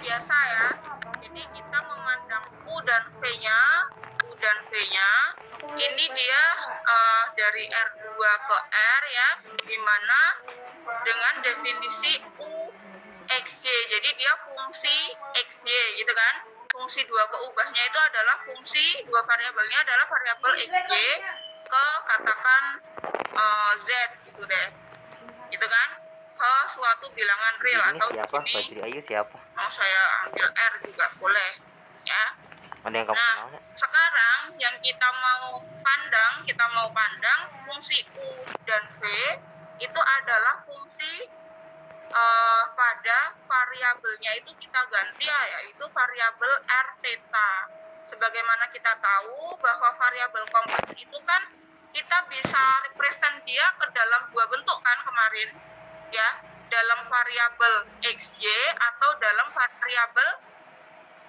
biasa ya. Jadi kita memandang U dan V-nya ini dia dari R2 ke R ya, dimana dengan definisi U XY. Jadi dia fungsi XY gitu kan. Fungsi dua keubahnya itu adalah fungsi dua variabelnya adalah variabel XY ke katakan Z gitu deh. Gitu kan? Ke suatu bilangan real ini atau siapa? di sini Fajri Ayu siapa? mau saya ambil R juga boleh ya. Ada yang kamu kenal nggak? Sekarang yang kita mau pandang fungsi U dan V itu adalah fungsi pada variabelnya itu kita ganti ya, yaitu variabel R theta. Sebagaimana kita tahu bahwa variabel kompleks itu kan kita bisa represent dia ke dalam dua bentuk kan kemarin ya, dalam variabel XY atau dalam variabel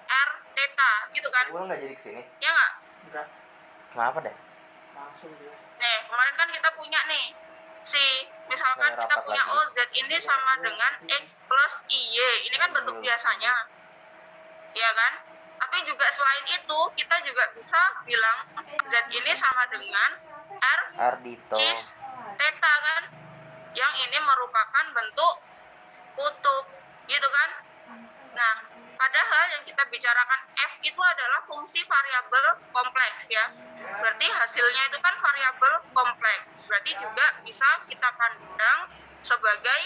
R theta gitu kan. Gue nggak jadi kesini. Ya nggak? Enggak, Kenapa deh? langsung dia. Nih, kemarin kan kita punya nih misalkan kita punya OZ ini sama dengan X plus IY. Ini kan bentuk biasanya. Ya kan? Tapi juga selain itu, kita juga bisa bilang Z ini sama dengan R Ardito. cis theta kan? Yang ini merupakan bentuk kutub, gitu kan? Nah, padahal yang kita bicarakan F itu adalah fungsi variabel kompleks ya. Berarti hasilnya itu kan variabel kompleks. Berarti juga bisa kita pandang sebagai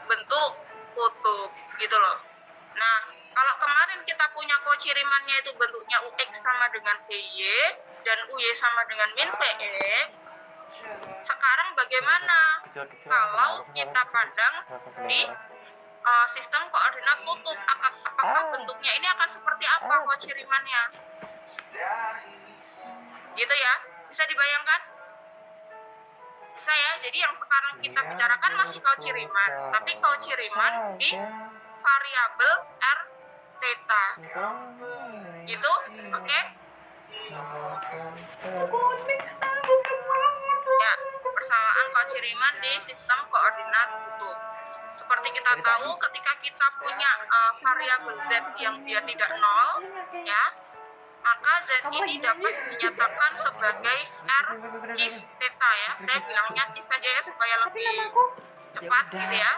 bentuk kutub gitu loh. Nah, kalau kemarin kita punya kocirimannya itu bentuknya UX sama dengan VY dan UY sama dengan min VX. Sekarang bagaimana kalau kita pandang di sistem koordinat kutub? Apakah bentuknya ini akan seperti apa kocirimannya? Gitu ya, bisa dibayangkan? Bisa ya, jadi yang sekarang kita bicarakan masih kociriman, tapi kociriman di variabel R theta. Gitu, oke? Ya, persamaan kociriman di sistem koordinat kutub. Seperti kita tahu ketika kita punya variabel Z yang dia tidak nol ya, maka Z ini dapat dinyatakan sebagai R cis theta ya. Saya bilangnya cis saja ya supaya lebih cepat gitu ya,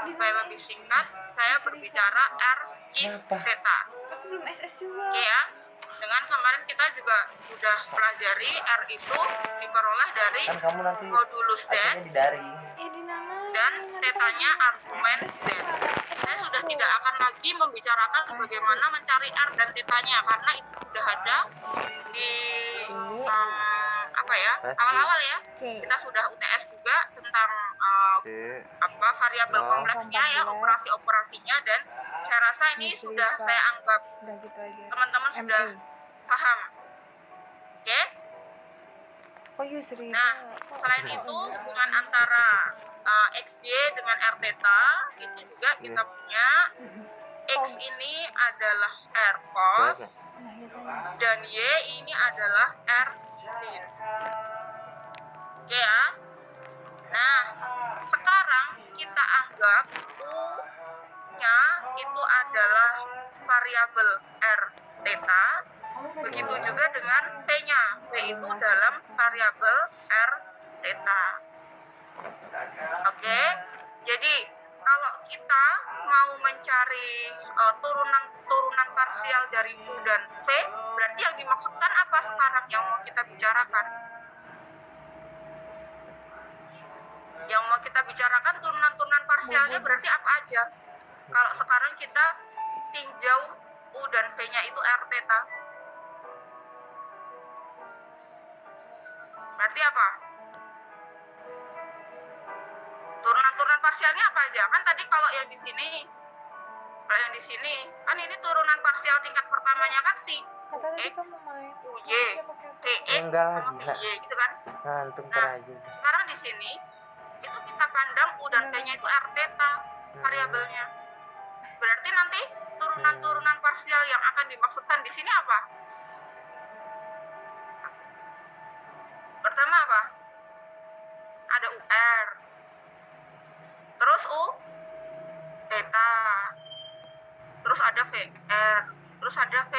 supaya lebih singkat. Saya berbicara R cis theta. Oke ya. Dengan kemarin kita juga sudah pelajari R itu diperoleh dari modulus Z dan tetanya argumen Z. Saya sudah tidak akan lagi membicarakan bagaimana mencari R dan tetanya karena itu sudah ada di awal-awal ya. Kita sudah UTS juga tentang variabel kompleksnya ya, operasi-operasinya, dan saya rasa ini sudah saya anggap teman-teman sudah paham. Oke? Nah, selain itu hubungan antara XY dengan R theta itu juga kita punya X ini adalah R cos dan Y ini adalah R sin. Oke ya. Nah, sekarang kita anggap U-nya itu adalah variabel R theta. Begitu juga dengan V-nya. V itu dalam variabel R theta. Oke. Jadi, kalau kita mau mencari turunan parsial dari U dan V, berarti yang dimaksudkan apa sekarang yang mau kita bicarakan? Yang mau kita bicarakan turunan parsialnya berarti apa aja? Kalau sekarang kita tinjau U dan V-nya itu R theta. Berarti apa? Turunan parsialnya apa aja? Kan tadi kalau yang di sini kan ini turunan parsial tingkat pertamanya kan si UX, UY, VX, sama VY gitu kan? Nah, sekarang di sini itu kita pandang U dan V-nya itu R theta variabelnya. Berarti nanti turunan parsial yang akan dimaksudkan di sini apa? Pertama apa? Ada UR. Terus U theta. Terus ada ada VR, terus ada V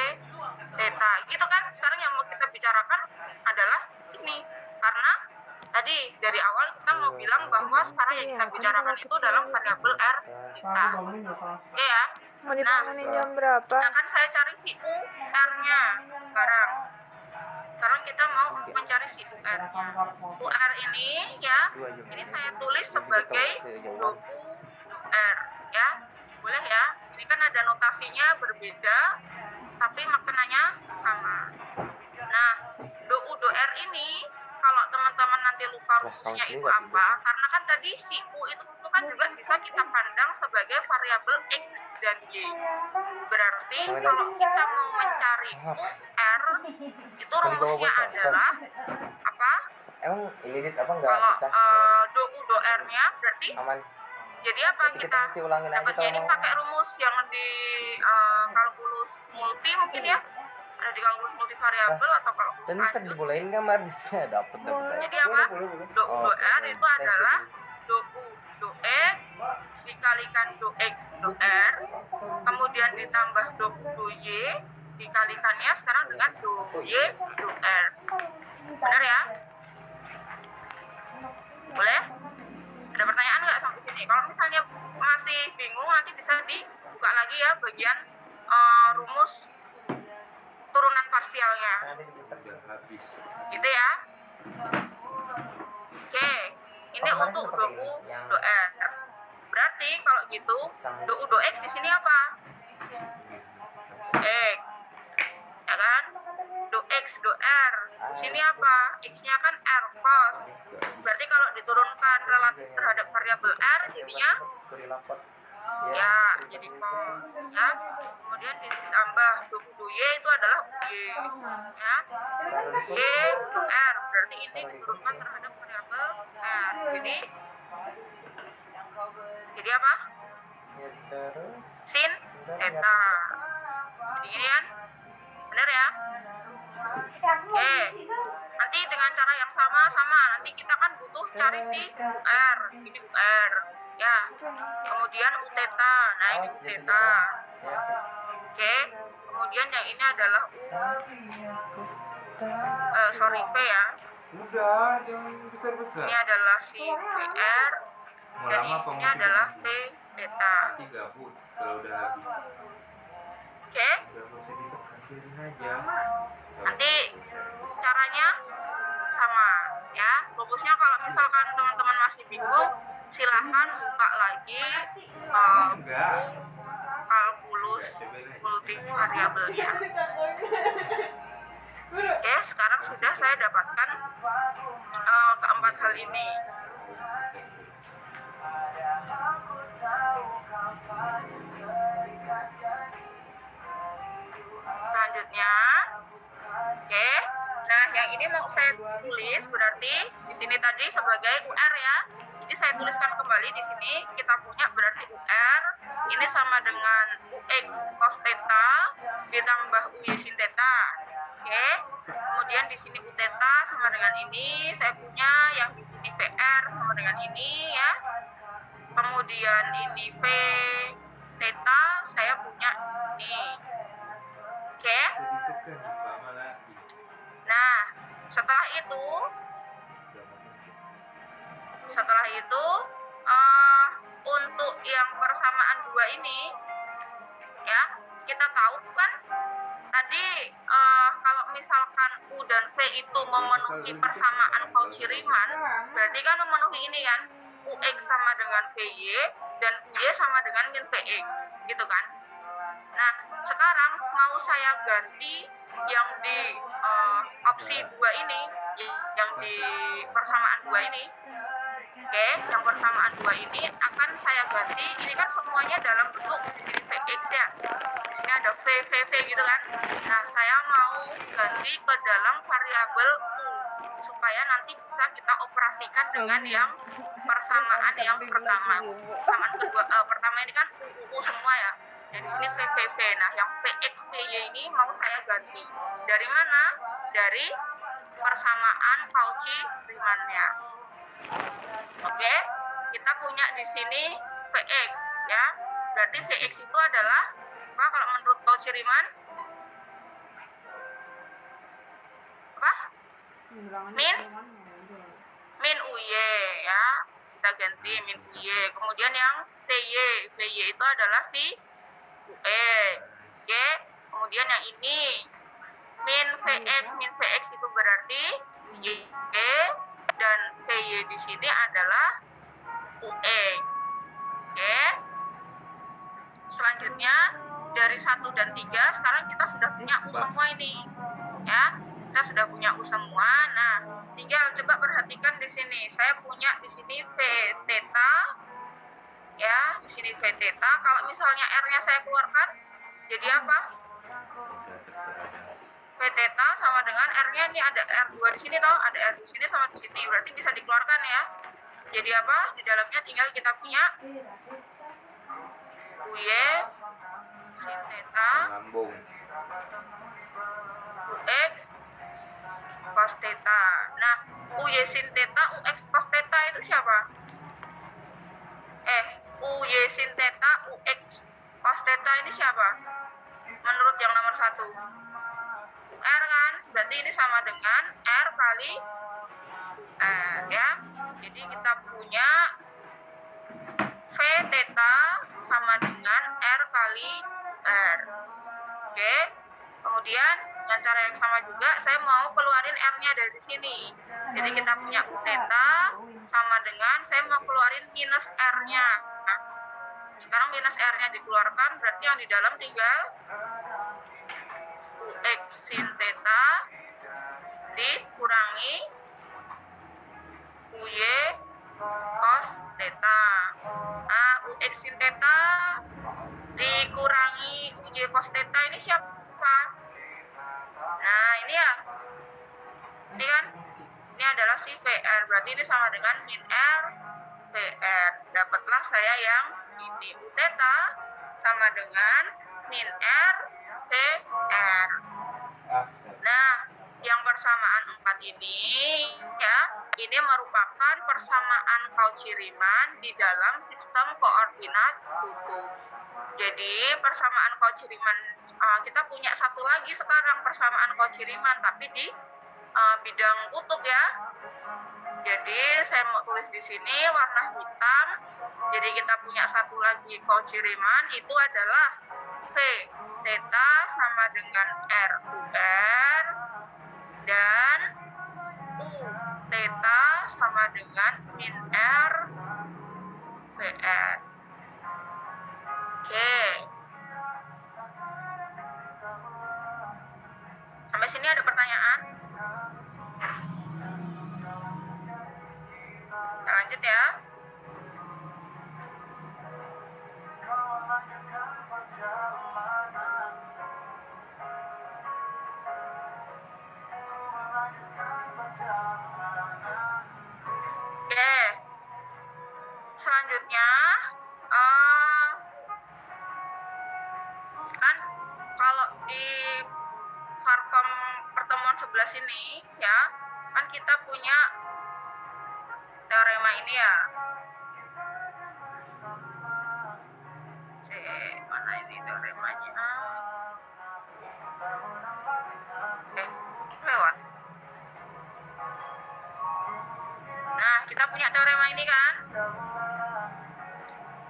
theta, gitu kan. Sekarang yang mau kita bicarakan adalah ini, karena tadi dari awal kita mau bilang bahwa sekarang yang kita bicarakan itu dalam variabel R theta. Oke ya. Mau Nah, dibangunin jam berapa? akan saya cari si U R-nya sekarang. Sekarang kita mau mencari si UR-nya. UR ini ya, ini saya tulis sebagai doku UR ya. Boleh ya. Ini kan ada notasinya berbeda, tapi maknanya sama. Nah, do R ini kalau teman-teman nanti lupa rumusnya itu apa, karena kan tadi si U itu kan juga bisa kita pandang sebagai variabel X dan Y. Berarti kalau kita mau mencari UR, itu rumusnya adalah apa? Emang ini apa enggak Kalau pecah? do R-nya berarti Aman. jadi apa? Berarti Kita masih ulangin aja dapatnya kalau ini mau. pakai rumus yang di kalkulus multi mungkin ya. Ada di kalkulus multivariabel atau kalkulus Dan kan lanjut. dibolehin kamar bisa dapet. Jadi apa? Do U do R itu adalah do U do X dikalikan do X do R, kemudian ditambah do U do Y, dikalikannya sekarang dengan do Y do R. Benar ya? Boleh? Ada pertanyaan nggak sampai sini? Kalau misalnya masih bingung, nanti bisa dibuka lagi ya bagian rumus turunan parsialnya. Gitu ya. Oke, ini untuk do U do R. Berarti kalau gitu do U do X di sini apa? X. Ya kan? Do X do R. Di sini apa? X-nya kan R cos. Berarti kalau diturunkan relatif terhadap variabel R jadinya ya jadi cos ya. Kemudian ditambah do U do Y itu adalah Y ya. Y do R berarti ini diturunkan terhadap variabel R. Jadi apa? Sin theta. Jadi ini kan? Benar ya? Oke. Nanti dengan cara yang sama nanti kita kan butuh cari si UR. Ini UR ya. Kemudian U theta. Nah, ini U theta. Oke. Kemudian yang ini adalah V ya. Udah, jangan besar-besar. Ini adalah si VR dan ini adalah V theta. Nanti gabut kalau udah habis. Oke. Udah mau usah ditekan aja. Nanti caranya sama ya. Rumusnya kalau misalkan teman-teman masih bingung, silahkan buka lagi buku kalkulus multivariabelnya. Oke, sekarang sudah saya dapatkan keempat hal ini. Selanjutnya, oke. Nah, yang ini mau saya tulis berarti di sini tadi sebagai UR ya. Jadi saya tuliskan kembali di sini kita punya berarti UR ini sama dengan UX cos theta ditambah UY sin theta. Oke. Kemudian di sini U theta sama dengan ini, saya punya yang di sini VR sama dengan ini ya. Kemudian ini V theta saya punya ini. Oke. Ditekan lama lagi. Nah, setelah itu untuk yang persamaan dua ini ya, kita tahu kan tadi kalau misalkan U dan V itu memenuhi persamaan Cauchy-Riemann, berarti kan memenuhi ini kan, UX sama dengan VY dan UY sama dengan min VX, gitu kan. Nah, sekarang mau saya ganti yang di opsi 2 ini, yang di persamaan 2 ini. Oke, yang persamaan 2 ini akan saya ganti, ini kan semuanya dalam bentuk di sini VX ya. Di sini ada V gitu kan. Nah, saya mau ganti ke dalam variabel U supaya nanti bisa kita operasikan dengan yang persamaan yang pertama. Persamaan kedua pertama ini kan U semua ya. Dan di sini V. Nah, yang VX VY ini mau saya ganti. Dari mana? Dari persamaan Cauchy-Riemann-nya. Oke, kita punya di sini VX ya. Berarti VX itu adalah apa kalau menurut Cauchy-Riemann? Apa? Min UY ya. Kita ganti min UY. Kemudian yang VY itu adalah si UX. Oke. Kemudian yang ini min VX itu berarti Y dan VY di sini adalah UX. Oke. Selanjutnya dari 1 dan 3 sekarang kita sudah punya U semua ini. Ya. Kita sudah punya U semua. Nah, tinggal coba perhatikan di sini. Saya punya di sini V theta. Ya, di sini V theta. Kalau misalnya R-nya saya keluarkan jadi apa? V theta sama dengan R-nya ini ada R2 di sini toh, ada R di sini sama di sini. Berarti bisa dikeluarkan ya. Jadi apa? Di dalamnya tinggal kita punya UY sin theta Lambung. UX cos theta. Nah, UY sin theta, UX cos theta itu siapa? UY sin theta, UX cos theta ini siapa? Menurut yang nomor 1. UR kan? Berarti ini sama dengan R kali R ya. Jadi kita punya V theta sama dengan R kali R. Oke. Kemudian dengan cara yang sama juga saya mau keluarin R-nya dari sini. Jadi kita punya U theta sama dengan saya mau keluarin minus R-nya. Nah, sekarang minus R-nya dikeluarkan, berarti yang di dalam tinggal UX sin theta dikurangi UY cos theta. Nah, UX sin theta dikurangi UY cos theta ini siapa? Nah, ini ya. Ini kan? Ini adalah si VR. Berarti ini sama dengan min R VR. Dapatlah saya yang ini. U theta sama dengan min R VR. Nah, yang persamaan 4 ini ya, ini merupakan persamaan Cauchy-Riemann di dalam sistem koordinat kutub. Jadi, persamaan Cauchy-Riemann kita punya satu lagi sekarang persamaan Cauchy-Riemann tapi di bidang kutub ya. Jadi, saya mau tulis di sini warna hitam. Jadi, kita punya satu lagi Cauchy-Riemann itu adalah V theta sama dengan RUR dan U theta sama dengan min R VR. Oke. Sampai sini ada pertanyaan? Kita lanjut ya. Oke. Selanjutnya kan kalau di Farkom pertemuan 11 ini ya, kan kita punya teorema ini ya. Mana ini teoremanya? Lewat. Nah, kita punya teorema ini kan,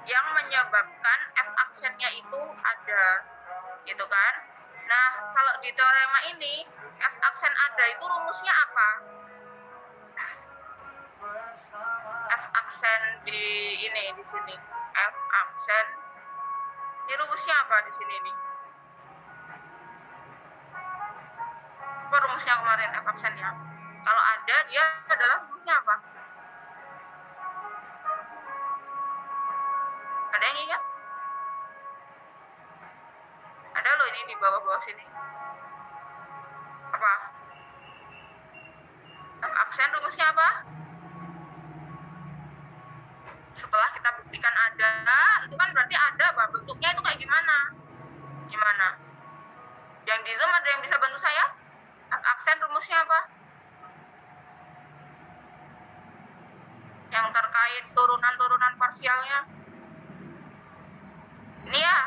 yang menyebabkan F aksennya itu ada, gitu kan? Nah, kalau di teorema ini F aksen ada itu rumusnya apa? F aksen di sini. F aksen. Ini rumusnya apa di sini nih? Apa rumusnya kemarin F aksennya? Kalau ada, dia adalah rumusnya apa? Ada yang ingat? Ada loh ini di bawah-bawah sini. Apa? F aksen rumusnya apa? Setelah kita buktikan ada, itu kan berarti ada, Pak. Bentuknya itu kayak gimana? Gimana? Yang di Zoom ada yang bisa bantu saya? F aksen rumusnya apa? Yang terkait turunan-turunan parsialnya. Ini ya.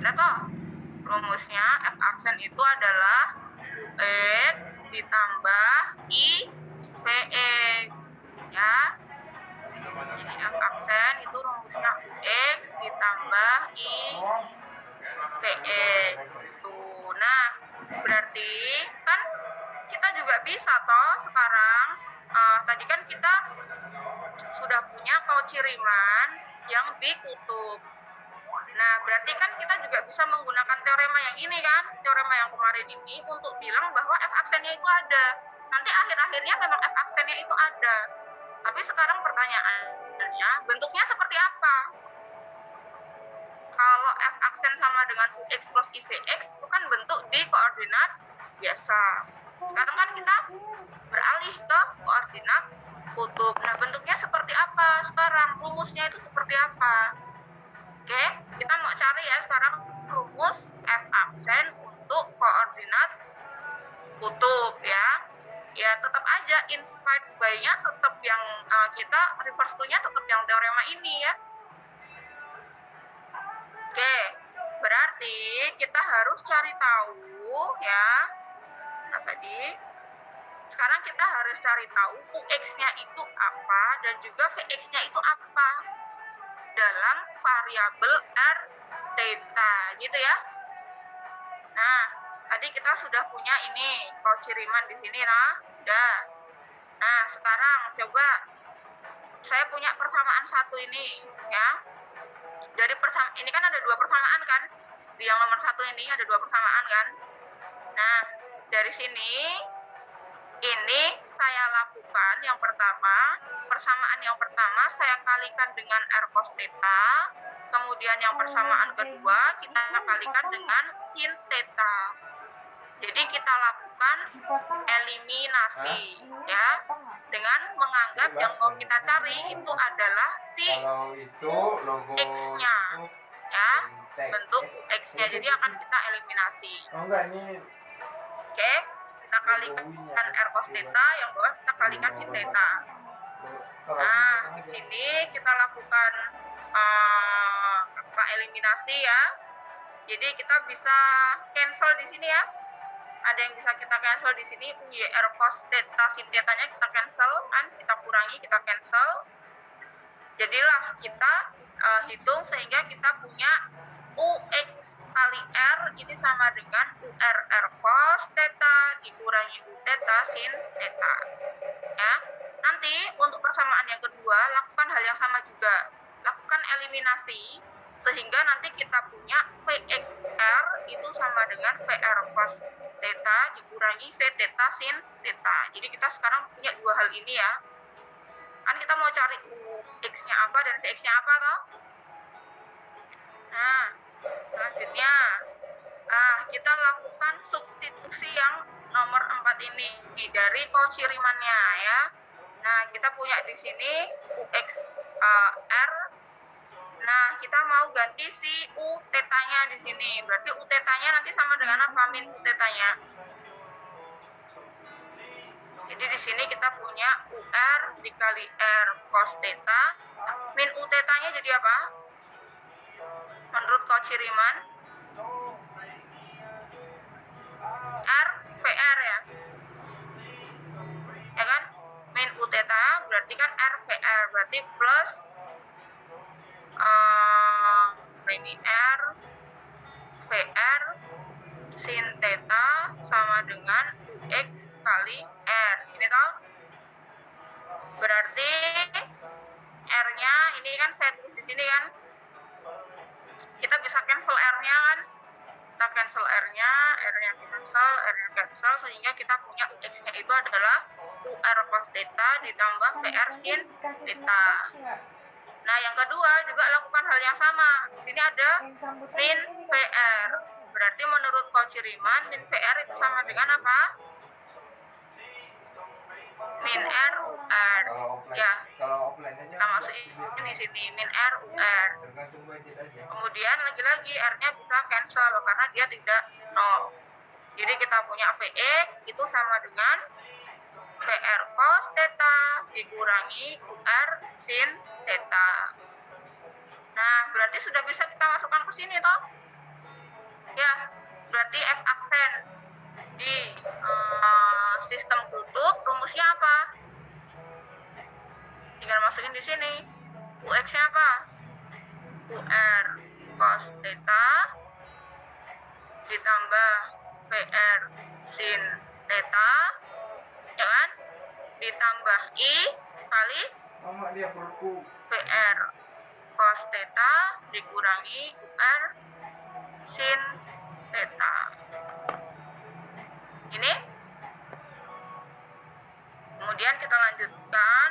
Ada toh? Rumusnya f aksen itu adalah ux ditambah i vx ya. Jadi f aksen itu rumusnya ux ditambah i vx. Tuh. Nah, berarti kan kita juga bisa toh sekarang tadi kan kita sudah punya Cauchy Riemann yang di kutub. Nah, berarti kan kita juga bisa menggunakan teorema yang ini kan, teorema yang kemarin ini untuk bilang bahwa f aksennya itu ada. Nanti akhir-akhirnya memang f aksennya itu ada. Tapi sekarang pertanyaannya, bentuknya seperti apa? Kalau f aksen sama dengan ux plus ivx itu kan bentuk di koordinat biasa. Sekarang kan kita beralih ke koordinat kutub. Nah, bentuknya seperti apa sekarang? Rumusnya itu seperti apa? Oke, kita mau cari ya sekarang rumus f aksen untuk koordinat kutub ya. Ya, tetap aja inspired by-nya tetap yang kita reverse to-nya tetap yang teorema ini ya. Oke, berarti kita harus cari tahu ya. Nah, tadi sekarang kita harus cari tahu ux-nya itu apa dan juga vx-nya itu apa dalam variabel r theta gitu ya. Nah, tadi kita sudah punya ini Cauchy Riemann di sini nah. Udah. Nah, sekarang coba saya punya persamaan satu ini ya. Dari ini kan ada dua persamaan kan? Di yang nomor satu ini ada dua persamaan kan? Nah, dari sini ini saya lakukan yang pertama, persamaan yang pertama saya kalikan dengan r cos theta, kemudian yang persamaan kedua kita kalikan dengan sin theta. Jadi kita lakukan eliminasi ya, dengan menganggap yang mau kita cari itu adalah si x-nya ya, bentuk x-nya. Jadi akan kita eliminasi. Oh enggak, ini Oke, kita kalikan r cos theta, yang bawah kita kalikan sin theta. Nah, di sini kita lakukan eliminasi ya. Jadi kita bisa cancel di sini ya. Ada yang bisa kita cancel di sini, r cos theta sin theta-nya kita cancel kan, kita kurangi, kita cancel. Jadilah kita hitung sehingga kita punya ux kali r ini sama dengan r cos theta dikurangi u theta sin theta ya. Nanti untuk persamaan yang kedua lakukan hal yang sama juga, lakukan eliminasi sehingga nanti kita punya vxr itu sama dengan vr cos theta dikurangi v theta sin theta. Jadi kita sekarang punya dua hal ini ya. Kan kita mau cari ux-nya apa dan vx-nya apa toh? Nah, selanjutnya kita lakukan substitusi yang nomor 4 ini dari Cauchy Riemann-nya ya. Nah, kita punya di sini ux r. Nah, kita mau ganti si u theta-nya di sini. Berarti u theta-nya nanti sama dengan apa? Min u theta-nya. Jadi di sini kita punya ur dikali r cos theta. Min u theta-nya jadi apa? Menurut Cauchy Riemann r vr ya. Ya kan? Min u theta berarti kan r vr, berarti plus ini r vr sin theta sama dengan ux kali r. Ini toh. Berarti r-nya ini kan saya tulis di sini kan. Kita bisa cancel r-nya kan. Kita cancel r-nya cancel sehingga kita punya ux-nya itu adalah ur cos theta ditambah vr sin theta. Nah, yang kedua juga lakukan hal yang sama. Di sini ada min vr. Berarti menurut Cauchy Riemann min vr itu sama dengan apa? Min r ur. Ya. Kalau offline aja Kita masukin di sini min r ur. tergantung budget aja. Kemudian lagi-lagi r-nya bisa cancel karena dia tidak nol. Jadi kita punya vx itu sama dengan vr cos theta dikurangi ur sin theta. Nah, berarti sudah bisa kita masukkan ke sini toh. Ya, berarti F aksen di sistem kutub rumusnya apa? Tinggal masukin di sini. UX-nya apa? UR cos theta ditambah VR sin theta, ya kan? Ditambah I kali Mama dia perku. VR cos theta dikurangi UR sin theta. Ini. Kemudian kita lanjutkan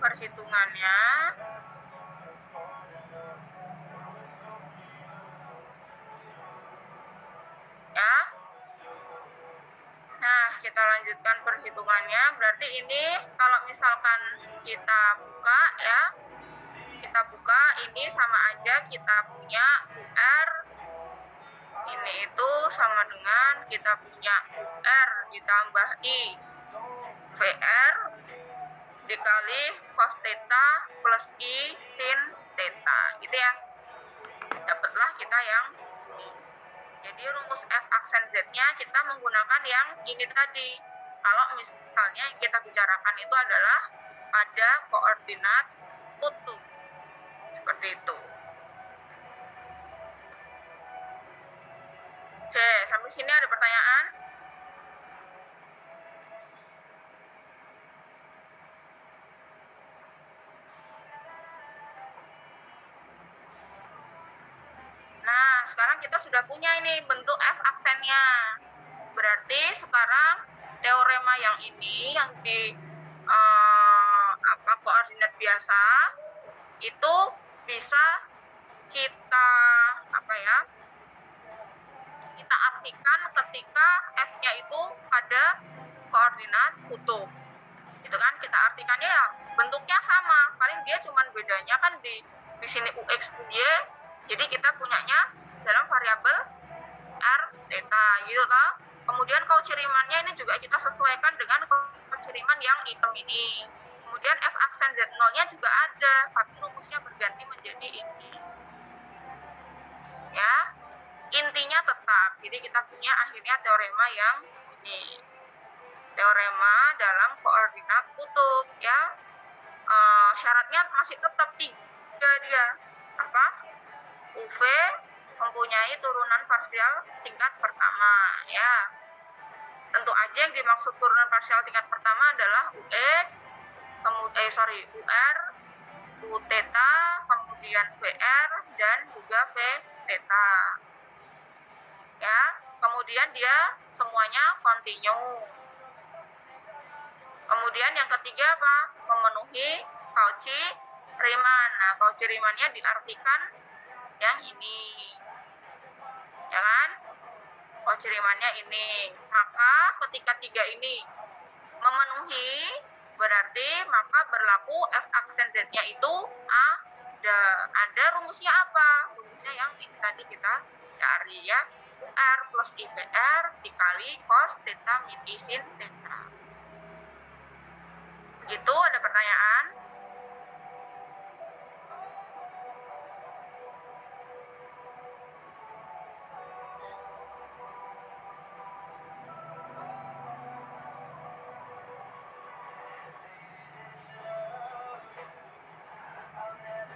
perhitungannya. Ya. Nah, kita lanjutkan perhitungannya. Berarti ini kalau misalkan kita buka ya, kita buka ini sama aja kita punya UR ini itu sama dengan kita punya UR ditambah I VR dikali cos theta plus I sin theta, gitu ya. Dapatlah kita yang ini. Jadi rumus F aksen Z-nya kita menggunakan yang ini tadi. Kalau misalnya yang kita bicarakan itu adalah pada koordinat kutub. Seperti itu. Oke, sampai sini ada pertanyaan? Nah, sekarang kita sudah punya ini bentuk F aksennya. Berarti sekarang teorema yang ini yang di koordinat biasa itu bisa kita kita artikan ketika F-nya itu pada koordinat kutub. Itu kan kita artikannya ya bentuknya sama, paling dia cuman bedanya kan di sini UX UY. Jadi kita punyanya dalam variabel R theta gitu toh. Kemudian kaucirimannya ini juga kita sesuaikan dengan kauciriman yang hitam ini. Kemudian F aksen Z0-nya juga ada, tapi rumusnya berganti menjadi ini. Ya, intinya tetap. Jadi kita punya akhirnya teorema yang ini. Teorema dalam koordinat kutub ya. Syaratnya masih tetap 3 dia. Apa? UV mempunyai turunan parsial tingkat pertama ya. Tentu aja yang dimaksud turunan parsial tingkat pertama adalah UX, UR, U theta, kemudian VR dan juga V theta. Ya, kemudian dia semuanya kontinu. Kemudian yang ketiga apa? Memenuhi Cauchy-Riemann. Nah, Cauchy-Riemann-nya diartikan yang ini. Ya kan? Cauchy-Riemann-nya ini. Maka ketika 3 ini memenuhi, berarti maka berlaku F aksen Z-nya itu ada rumusnya apa? Rumusnya yang ini tadi kita cari ya. UR plus IVR dikali cos theta min I sin theta. Begitu, ada pertanyaan?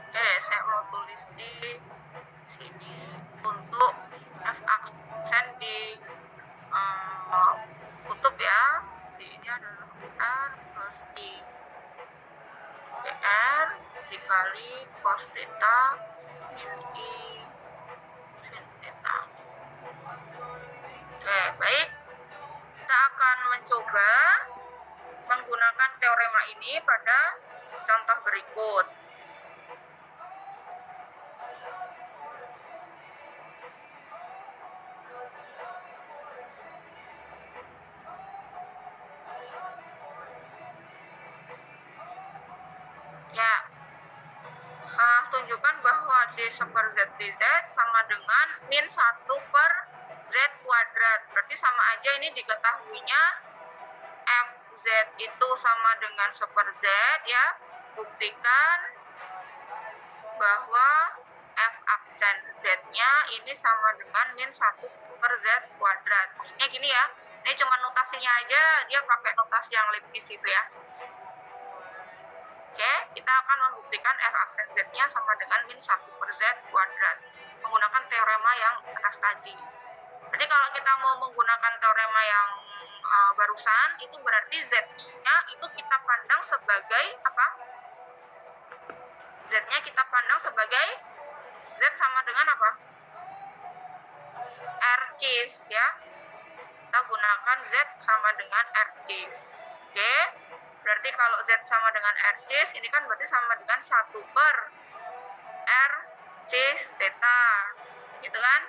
Oke, saya mau tulis di sini untuk F aksen di kutub ya. Jadi ini adalah UR plus I VR dikali cos theta min I sin theta. Oke, baik. Kita akan mencoba menggunakan teorema ini pada contoh berikut. Ya, tunjukkan bahwa D per Z dZ sama dengan min 1 per Z kuadrat. Berarti sama aja ini diketahuinya FZ itu sama dengan 1 per Z ya. Buktikan bahwa F aksen Z-nya ini sama dengan min 1 per Z kuadrat. Maksudnya gini ya, ini cuma notasinya aja, dia pakai notasi yang Leibniz itu ya. Oke, kita akan membuktikan f aksen Z-nya sama dengan min 1 per Z kuadrat menggunakan teorema yang atas tadi. Jadi kalau kita mau menggunakan teorema yang barusan, itu berarti Z-nya itu kita pandang sebagai apa? Z-nya kita pandang sebagai Z sama dengan apa? R-cis ya. Kita gunakan Z sama dengan R-cis. Oke. Berarti kalau Z sama dengan R-cis, ini kan berarti sama dengan 1 per R-cis theta. Gitu kan?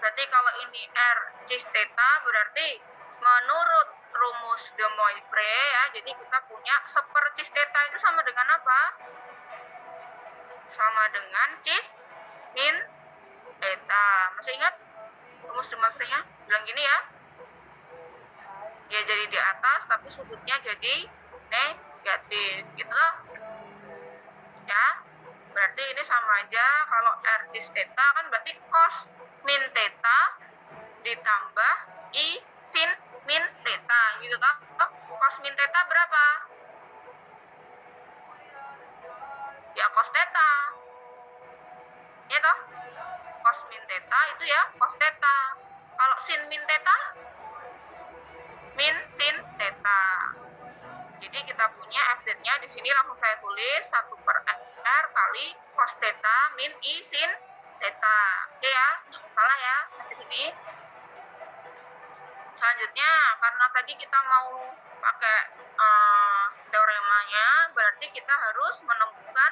Berarti kalau ini R-cis theta berarti menurut rumus de Moivre ya, jadi kita punya 1 cis theta itu sama dengan apa? Sama dengan cis min theta. Masih ingat rumus de Moivre-nya? Bilang gini ya. Dia jadi di atas tapi sudutnya jadi negatif. Gitu loh. Ya. Berarti ini sama aja kalau R cis theta kan berarti cos min theta ditambah I sin min theta gitu toh. Cos min theta berapa? Ya cos theta. Ya toh? Cos min theta itu ya cos theta. Kalau sin min theta min sin theta. Jadi kita punya FZ-nya di sini langsung saya tulis 1 per R kali cos theta min I sin theta. Oke ya, jangan salah ya sampai sini. Selanjutnya, karena tadi kita mau pakai teoremanya, berarti kita harus menemukan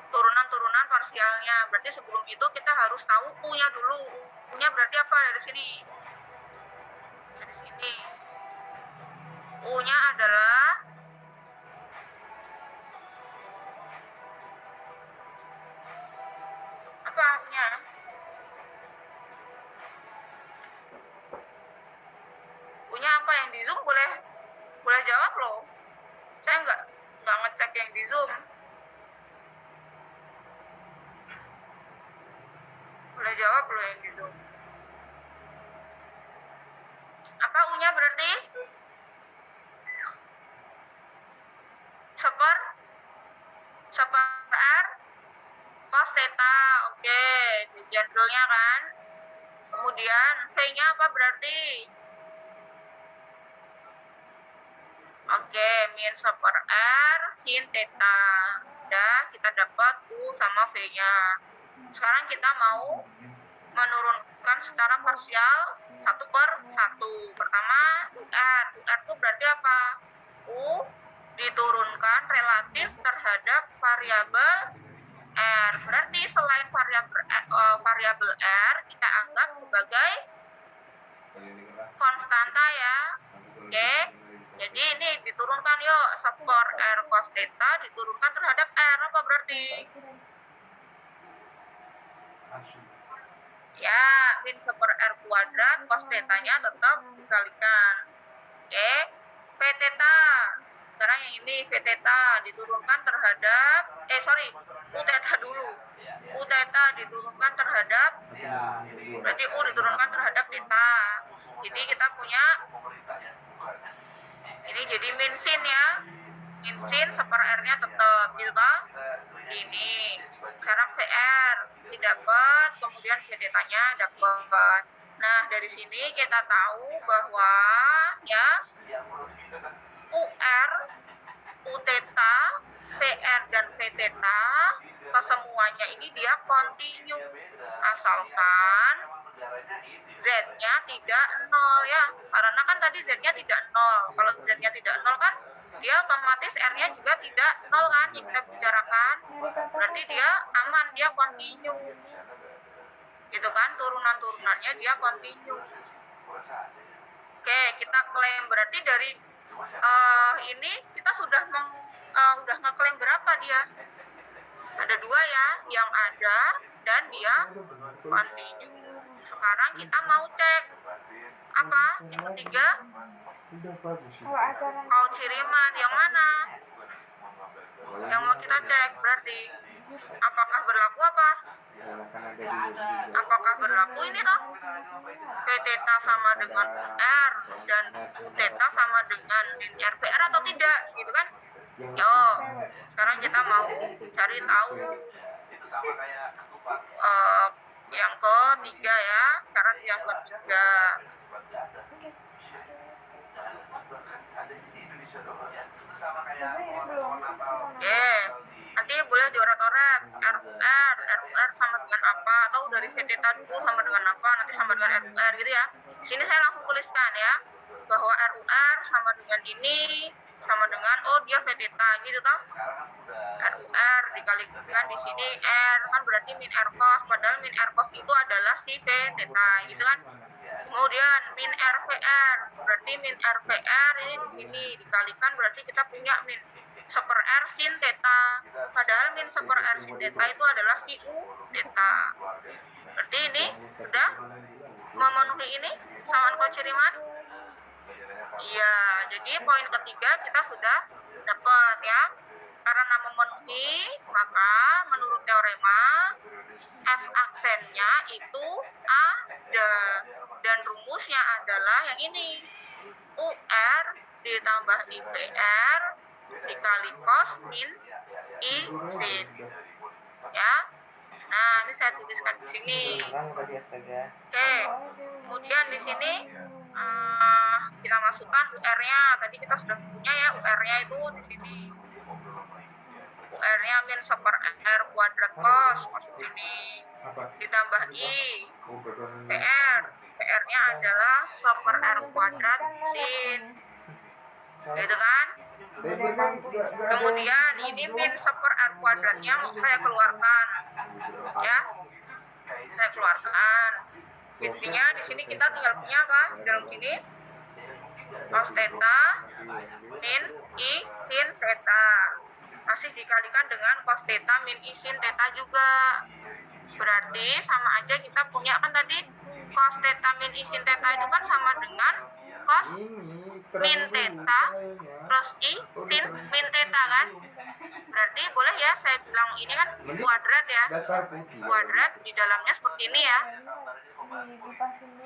turunan-turunan parsialnya. Berarti sebelum itu kita harus tahu U-nya dulu. U-nya berarti apa dari sini? Dari sini. U-nya adalah apa U-nya? U-nya apa yang di Zoom boleh jawab loh. Saya nggak ngecek yang di Zoom. Boleh jawab loh yang di Zoom. Apa U-nya berarti? Seper R cos theta. Oke, generalnya kan. Kemudian V-nya apa berarti? Oke, min 1 per R sin theta. Udah, kita dapat U sama V-nya. Sekarang kita mau menurunkan secara parsial 1 per 1. Pertama, UR. UR itu berarti apa? U diturunkan relatif terhadap variabel R. Berarti selain variabel R, kita anggap sebagai konstanta ya. Oke. Jadi ini diturunkan yuk, 1 per R cos theta diturunkan terhadap R. Apa berarti? Ya, min 1 per R kuadrat cos theta-nya tetap dikalikan. Oke. V theta. Sekarang yang ini V theta diturunkan terhadap U theta dulu. U theta diturunkan terhadap berarti U diturunkan terhadap theta. Jadi kita punya ini jadi min sin ya. Min sin 1 per R-nya tetap gitu toh. Ini. Sekarang VR didapat, kemudian V theta-nya dapat. Nah, dari sini kita tahu bahwa ya UR, U theta, VR dan V theta kesemuanya ini dia kontinu asalkan Z-nya tidak 0 ya. Karena kan tadi Z-nya tidak 0. Kalau Z-nya tidak 0 kan dia otomatis R-nya juga tidak 0 kan yang kita bicarakan. Berarti dia aman, dia kontinu. Gitu kan, turunan-turunannya dia kontinu. Oke, kita klaim berarti dari ini kita sudah ngeklaim berapa dia? Ada 2 ya, yang ada dan dia kontinu. Sekarang kita mau cek apa? Yang ketiga, Cauchy-Riemann yang mana? Yang mau kita cek berarti Apakah berlaku apa? Menggunakan ada di Apakah berlaku ini toh? P theta sama dengan R dan U theta sama dengan min RPR atau tidak, gitu kan? Yo, sekarang kita mau cari tahu yang ketiga ya. Sekarang yang ketiga. Oke, nanti boleh dioret-oret. RUR sama dengan apa? Atau dari V theta dulu sama dengan apa? Nanti sama dengan RUR gitu ya. Di sini saya langsung tuliskan ya, bahwa RUR sama dengan ini sama dengan dia V theta gitu toh. RUR dikalikan di sini R kan berarti min R cos, padahal min R cos itu adalah si V theta gitu kan. Kemudian min RVR berarti min RVR ini di sini dikalikan berarti kita punya min seper R sin theta, padahal min seper R sin theta itu adalah si U theta. Berarti ini sudah memenuhi ini samaan Cauchy-Riemann. Iya, jadi poin ketiga kita sudah dapat ya. Karena memenuhi, maka menurut teorema F aksennya itu ada, dan rumusnya adalah yang ini, UR ditambah IPR dikali cos min I sin ya. Nah, ini saya tuliskan di sini. Oke, kemudian di sini kita masukkan UR-nya. Tadi kita sudah punya ya, UR-nya itu di sini. UR-nya min seper R kuadrat cos sini ditambah I PR-nya adalah seper R kuadrat sin, gitu kan. Kemudian ini min seper R kuadratnya mau saya keluarkan ya, saya keluarkan. Intinya di sini kita tinggal punya apa di dalam sini, cos theta min I sin theta masih dikalikan dengan cos theta min I sin theta juga. Berarti sama aja kita punya kan tadi cos theta min I sin theta itu kan sama dengan cos min theta plus I sin min theta kan. Berarti boleh ya saya bilang ini kan kuadrat ya. Kuadrat di dalamnya seperti ini ya.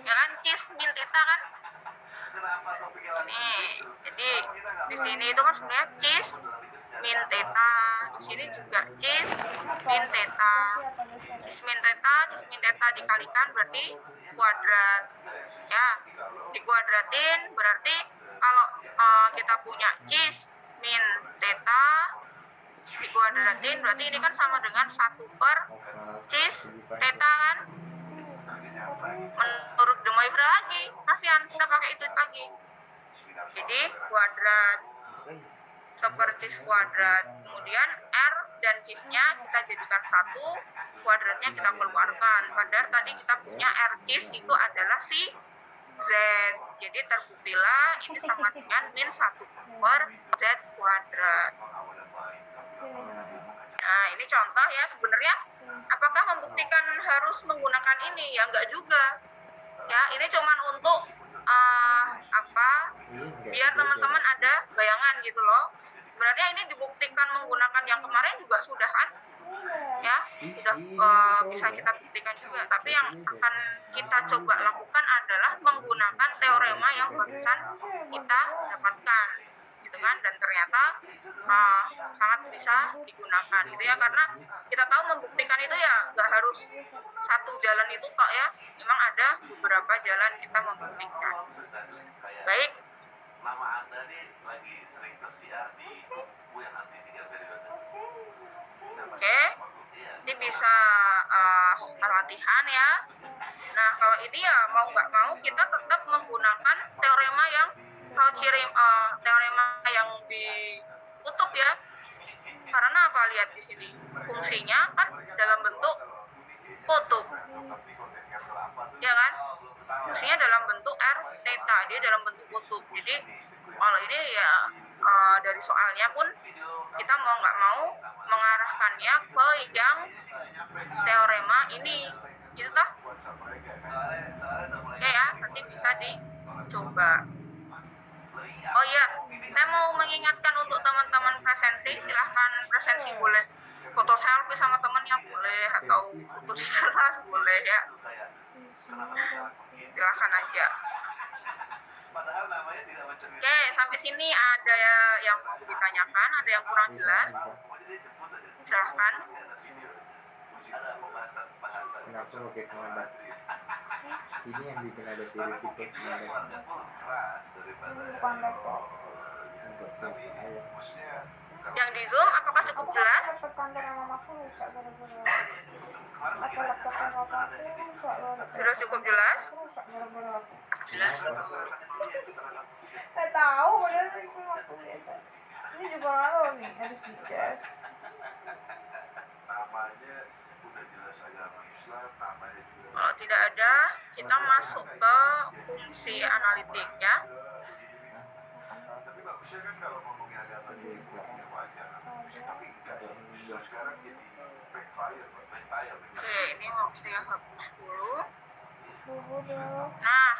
Ya kan, cis min theta kan. Nih, jadi di sini itu kan sebenarnya cis min theta, di sini juga cis min theta. Cis min theta dikalikan berarti kuadrat. Ya, dikuadratin berarti kalau kita punya cis min theta dikuadratin berarti ini kan sama dengan 1 per cis theta kan. Menurut De Moivre lagi, kasihan kita pakai itu lagi. Jadi kuadrat seper cis kuadrat, kemudian R dan cisnya kita jadikan 1, kuadratnya kita keluarkan. Padahal tadi kita punya R cis itu adalah si Z. Jadi terbuktilah ini sama dengan min 1 per Z kuadrat. Nah, ini contoh ya. Sebenarnya apakah membuktikan harus menggunakan ini? Ya enggak juga. Ya, ini cuman untuk biar teman-teman ada bayangan gitu loh. Sebenarnya ini dibuktikan menggunakan yang kemarin juga sudah kan? Ya, sudah bisa kita buktikan juga. Tapi yang akan kita coba lakukan adalah menggunakan teorema yang barusan kita dapatkan, gitu kan? Dan ternyata sangat bisa digunakan, gitu ya. Karena kita tahu membuktikan itu ya nggak harus satu jalan itu kok ya. Memang ada beberapa jalan kita membuktikan. Baik. Nama Anda nih lagi sering tersiar di buku yang anti 3 periode. Oke, ini bisa latihan ya. Nah, kalau ini ya mau nggak mau kita tetap menggunakan teorema yang teorema yang ditutup ya. Karena apa? Lihat di sini fungsinya kan dalam bentuk kutub, ya kan? Fungsinya dalam bentuk R theta, dia dalam bentuk kutub. Jadi kalau ini ya dari soalnya pun kita mau nggak mau mengarahkannya ke yang teorema ini, gitu toh? Ya, nanti bisa dicoba. Oh iya, saya mau mengingatkan untuk teman-teman presensi, silahkan presensi boleh foto selfie sama temennya boleh, atau foto di kelas boleh ya, Itu kayak kenapa kita lakuin? silahkan aja. Padahal namanya tidak mencerminkan. Oke, sampai sini ada yang mau ditanyakan, ada yang kurang jelas, Pokoknya dia jemput aja. silahkan. Pasti ada video. Ada pembahasan. Kenapa pakai semangat? Ini yang bikin ada Tapi titik mungkin titik dia keluarga pun keras daripada tapi ini maksudnya kalau Yang di Zoom apakah cukup jelas? kemarin lagi nanya kan ada ini Sudah cukup jelas? Jelas. itu terhadap muslim. Nggak tahu, padahal itu aku biasa. Ini juga nggak tahu nih, harus dicek. Namanya udah jelas agama Islam, namanya juga Kalau tidak ada, kita masuk ke fungsi analitik ya. tapi bagusnya kan kalau ngomongin agama itu ya wajar. Tapi enggak sih, justru sekarang jadi backfire. Oke, ini mau saya hapus dulu. Suhu dong. Nah,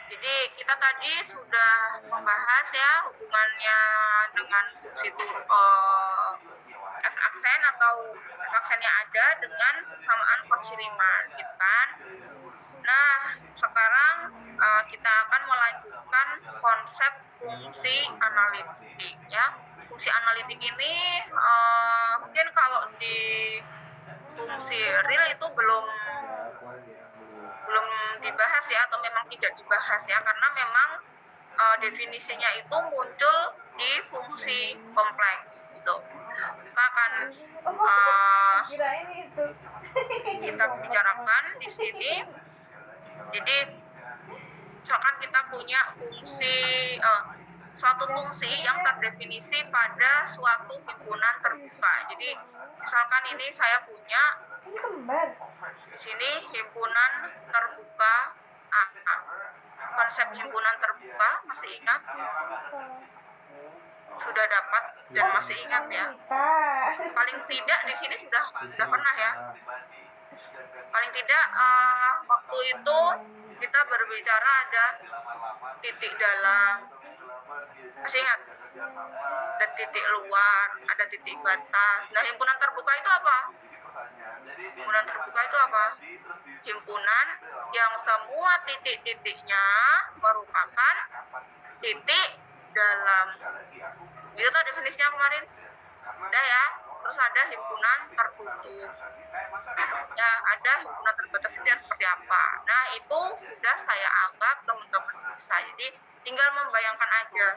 jadi kita tadi sudah membahas ya hubungannya dengan fungsi F aksen atau F aksen yang ada dengan samaan Cauchy Riemann, gitu kan? Nah, sekarang kita akan melanjutkan konsep fungsi analitik ya. Fungsi analitik ini mungkin kalau di fungsi real itu belum dibahas ya, atau memang tidak dibahas ya, karena memang definisinya itu muncul di fungsi kompleks gitu. Kita akan Kirain itu. kita bicarakan di sini. Jadi misalkan kita punya fungsi suatu fungsi yang terdefinisi pada suatu himpunan terbuka. Jadi misalkan ini saya punya Ini kembar. di sini himpunan terbuka A. Konsep himpunan terbuka masih ingat? Sudah dapat dan masih ingat ya? Kita. Paling tidak di sini sudah pernah ya? Paling tidak waktu itu kita berbicara ada titik dalam, masih ingat? Ada titik luar, ada titik batas. Nah, himpunan terbuka itu apa? Himpunan terbuka itu apa? Himpunan yang semua titik-titiknya merupakan titik dalam. Itu tuh definisinya kemarin. Udah ya. Terus ada himpunan tertutup. Ya, ada himpunan terbatas itu yang seperti apa. Nah, itu sudah saya anggap teman-teman bisa. Jadi tinggal membayangkan aja.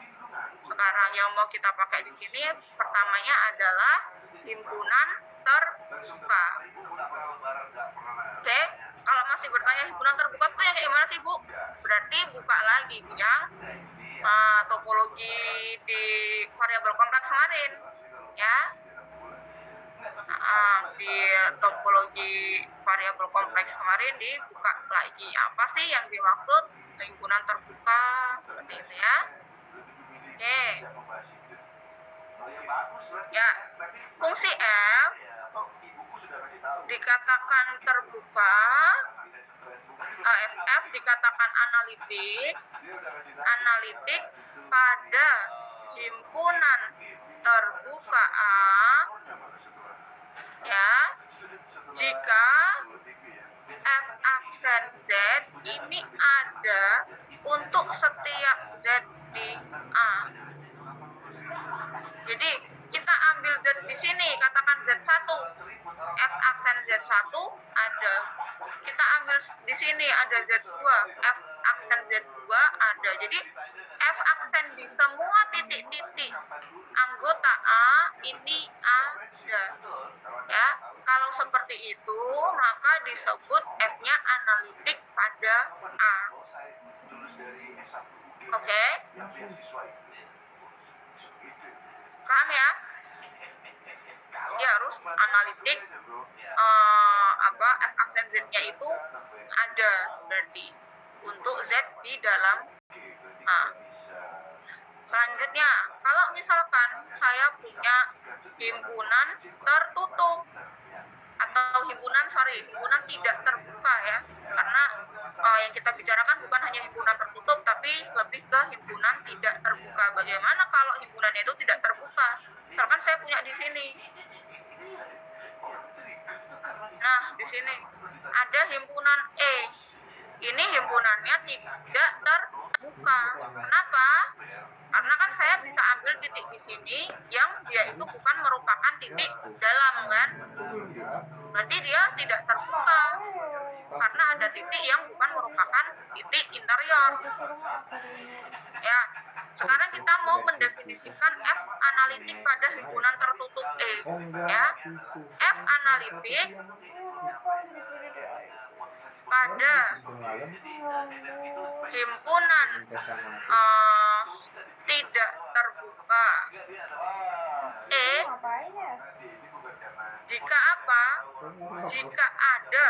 Sekarang yang mau kita pakai di sini pertamanya adalah himpunan terbuka. Oke, kalau masih bertanya himpunan terbuka itu yang kayak gimana sih, Bu? Berarti buka lagi yang topologi di variabel kompleks kemarin, ya. Di topologi variabel kompleks kemarin dibuka lagi. Apa sih yang dimaksud himpunan terbuka seperti itu ya? Oke. Ya, fungsi F dikatakan terbuka, FF dikatakan analitik pada himpunan terbuka A, ya, jika F aksen Z ini ada untuk setiap Z di A. Jadi kita ambil Z di sini, katakan Z1, F aksen Z1 ada. Kita ambil di sini ada Z2, F aksen Z2 ada. Jadi F aksen di semua titik-titik anggota A ini ada. Ya, kalau seperti itu maka disebut F-nya analitik pada A. Oke? Paham ya? Dia harus analitik F aksen Z-nya itu ada berarti untuk Z di dalam A. Selanjutnya, kalau misalkan saya punya himpunan tertutup atau himpunan tidak terbuka ya, karena yang kita bicarakan bukan hanya himpunan tertutup tapi lebih ke himpunan tidak terbuka. Bagaimana kalau himpunannya itu tidak terbuka? Misalkan saya punya di sini sini ada himpunan E. Ini himpunannya tidak terbuka. Kenapa? Karena kan saya bisa ambil titik di sini yang dia itu bukan merupakan titik dalam kan? Berarti dia tidak terbuka karena ada titik yang bukan merupakan titik interior. Ya, sekarang kita mau mendefinisikan F analitik pada himpunan tertutup E. Ya, F analitik pada himpunan tidak terbuka E Ngapain ya? jika apa? Jika ada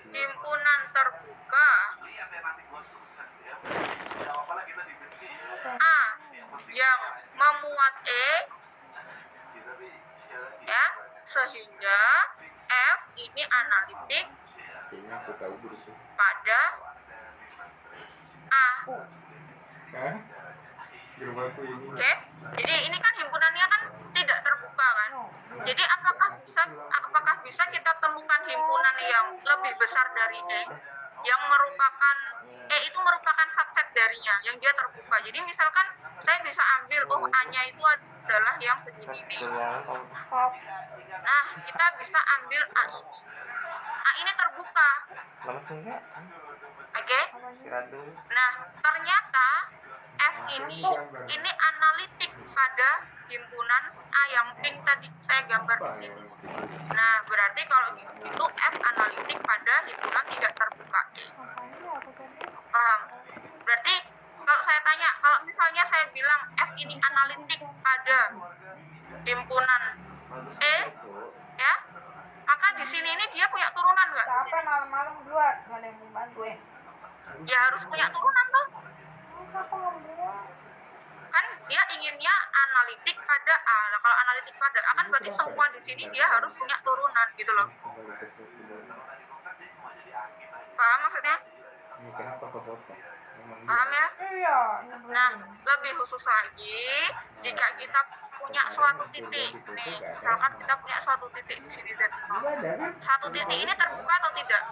himpunan terbuka A yang memuat E, ya, sehingga F ini analitik Kayaknya aku tahu grup. pada A. Hah? Grup aku ini. Oke, jadi ini kan himpunannya kan tidak terbuka kan. Jadi apakah bisa kita temukan himpunan yang lebih besar dari E, yang merupakan E itu merupakan subset darinya, yang dia terbuka. Jadi misalkan saya bisa ambil, oh A-nya itu adalah yang segini. Nah, kita bisa ambil A ini. A ini terbuka. Oke. Nah, ternyata F ini analitik pada himpunan A yang pink tadi saya gambar di sini. Nah, berarti kalau itu F analitik pada himpunan tidak terbuka E. Paham? Berarti kalau saya tanya, kalau misalnya saya bilang F ini analitik pada himpunan E, ya, maka di sini ini dia punya turunan nggak? Di Capek sini? malam-malam buat, nggak ada yang mau bantu ya. Ya harus punya turunan toh. Kenapa nggak buat? Kan dia inginnya analitik pada A. Nah, kalau analitik pada A kan berarti semua di sini dia harus punya turunan gitu loh. Paham maksudnya? Ini kenapa ke foto? Paham ya? Iya. Nah, lebih khusus lagi, jika kita punya suatu titik, nih, misalkan kita punya suatu titik di sini Z0. Satu titik ini terbuka atau tidak?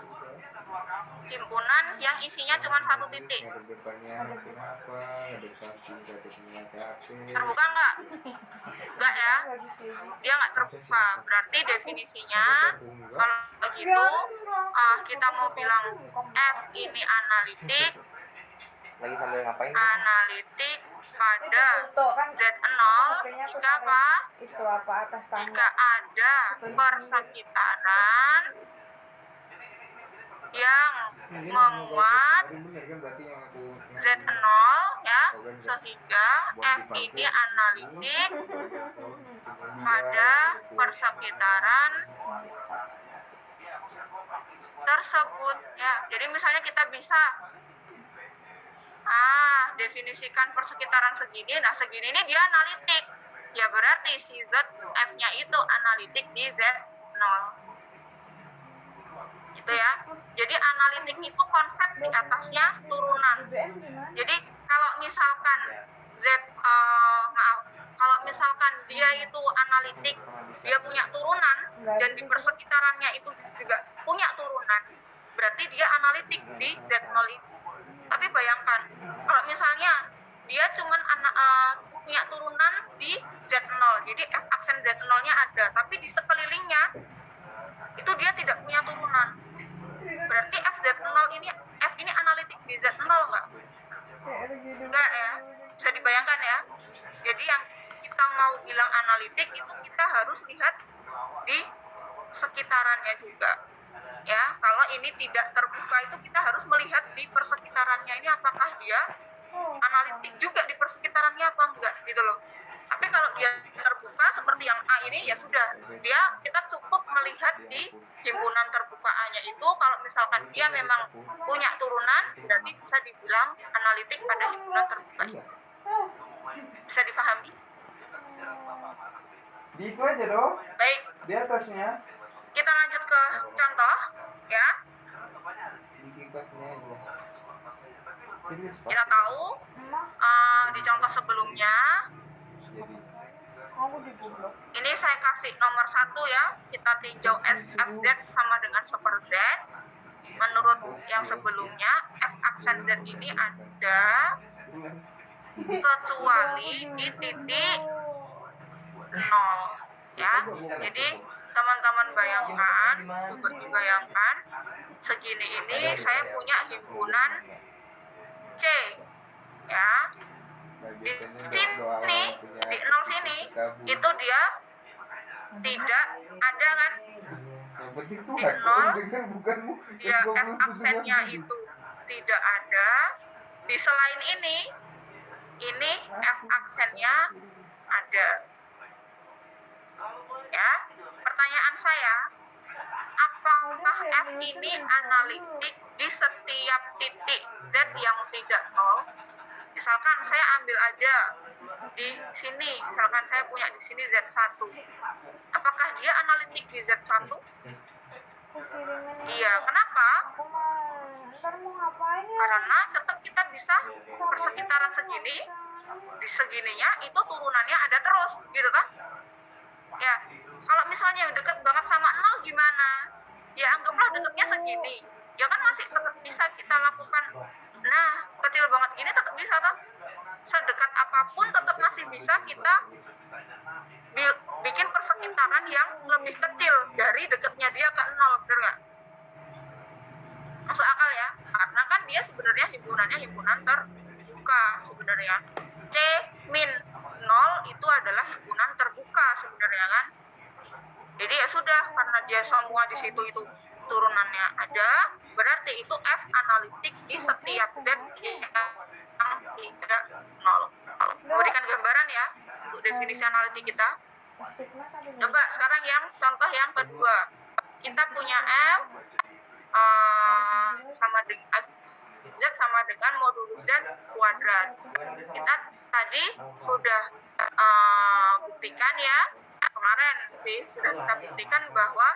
Himpunan yang isinya cuma satu titik. Ada depannya kenapa? Ada samping, ada tengah capek. Terbuka nggak? Enggak ya? Dia nggak terbuka. Berarti definisinya, kalau begitu, kita mau bilang F ini analitik, Lagi sambil ngapain? analitik pada Foto kan Z0 jika apa? itu apa atas Jika tangga. ada persekitaran yang memuat Z0 ya, sehingga F ini analitik pada persekitaran tersebut ya. Jadi misalnya kita bisa definisikan persekitaran segini. Nah, segini ini dia analitik. Ya berarti si Z F-nya itu analitik di Z0. Gitu ya. Jadi analitik itu konsep di atasnya turunan. BBM gimana? Jadi kalau misalkan kalau misalkan dia itu analitik, dia punya turunan dan di persekitarannya itu juga punya turunan, berarti dia analitik di Z0 itu. Tapi bayangkan kalau misalnya dia cuman punya turunan di Z0, jadi F aksen Z0-nya ada, tapi di sekelilingnya itu dia tidak punya turunan. Berarti F ini analitik di Z0 nggak? Enggak ya, bisa dibayangkan ya. Jadi yang kita mau bilang analitik itu kita harus lihat di sekitarannya juga. Ya, kalau ini tidak terbuka itu kita harus melihat di persekitarannya ini apakah dia analitik juga di persekitarannya apa enggak gitu loh. Tapi kalau dia terbuka seperti yang A ini ya sudah, kita cukup melihat di himpunan terbuka A-nya itu. Kalau misalkan dia memang punya turunan, berarti bisa dibilang analitik pada himpunan terbuka itu. Bisa difahami? Di itu aja dong, Baik, di atasnya. kita lanjut ke contoh ya. Di kipasnya aja. Kita tahu di contoh sebelumnya Jadi Aku digoblok. Ini saya kasih nomor 1 ya. Kita tinjau FZ sama dengan super Z. Menurut yang sebelumnya, F aksen Z ini ada kecuali di titik 0 ya. Jadi teman-teman bayangkan, coba dibayangkan segini ini saya punya himpunan C ya. Di sini di 0 sini itu dia tidak ada kan, Yang penting di Tuhan 0 dengar bukanmu. dia F aksennya itu tidak ada. Di selain ini F aksennya ada ya. Pertanyaan saya, apakah F ini analitik di setiap titik Z yang tidak 0? Misalkan saya ambil aja di sini, misalkan saya punya di sini Z1. Apakah dia analitik di Z1? Aku kirimin. Iya, kenapa? Aku mah ntar mau ngapain ya? Karena tetap kita bisa persekitaran segini, di segininya itu turunannya ada terus, gitu kan? Ya, kalau misalnya dekat banget sama 0 gimana? Ya anggaplah dekatnya segini, ya kan masih tetap bisa kita lakukan. Nah, kecil banget gini tetap bisa toh. Sedekat apapun tetap masih bisa kita bikin persekitaran yang lebih kecil dari dekatnya dia ke 0, bener nggak? Masuk akal ya? Karena kan dia sebenarnya himpunannya himpunan terbuka sebenarnya. C min 0 itu adalah himpunan terbuka sebenarnya kan. Jadi ya sudah, karena dia semua di situ itu turunannya ada, berarti itu F analitik di setiap Z yang tidak 0. Memberikan gambaran ya untuk definisi analitik kita. Sigma sampai Coba sekarang yang contoh yang kedua, kita punya F sama dengan Z sama dengan modulus Z kuadrat. Kita tadi sudah buktikan ya, kemarin sih sudah kita buktikan bahwa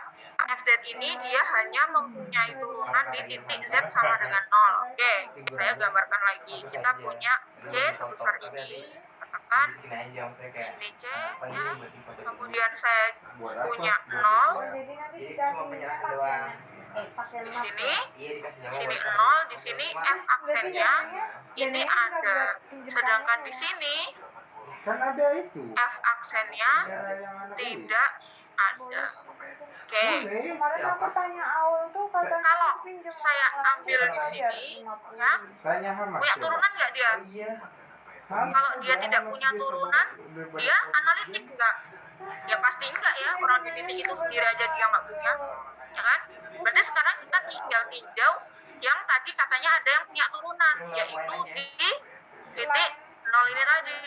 FZ ini dia hanya mempunyai turunan di titik Z sama dengan 0. Oke, saya gambarkan lagi. Kita punya C sebesar ini, katakan sini C ya. Kemudian saya punya 0 jadi nanti Jadi dikasih cuma penyerahan pakai doang. pakai di map. sini, Iya dikasih di nama sini buat 0, di sini F aksennya ini ada. Sedangkan di sini Kan ada itu. F aksennya Cara yang anak tidak ada. Oke, Boleh. Kemarin aku tanya Aul tuh katanya kalau pinjam saya sama ambil di belajar sini, map ya, ini. Tanya Hamas. punya coba. turunan nggak dia? Oh iya. Hamas Kalau dia aja, tidak Hamas punya dia turunan, sama- dia analitik nggak? Ya pasti enggak ya, orang di titik itu sendiri aja dia nggak punya, ya kan? Berarti sekarang kita tinggal tinjau yang tadi katanya ada yang punya turunan, yaitu di titik 0 ini tadi.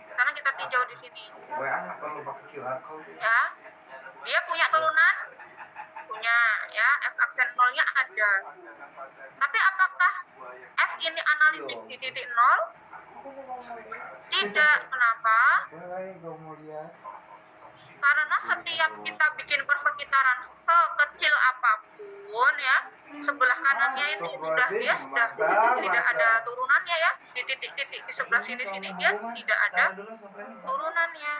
Sekarang kita tinjau di sini, Gue anak perlu pakai QR code. ya. Dia punya turunan, punya ya, F aksen 0-nya ada. Tapi apakah F ini analitik di titik 0? Aku juga mau lihat. Tidak. Kenapa? Boleh, kau mau lihat. Karena setiap kita bikin persekitaran sekecil apapun ya, sebelah kanannya ini sudah tidak ada turunannya ya, di titik-titik di sebelah sini dia tidak ada turunannya.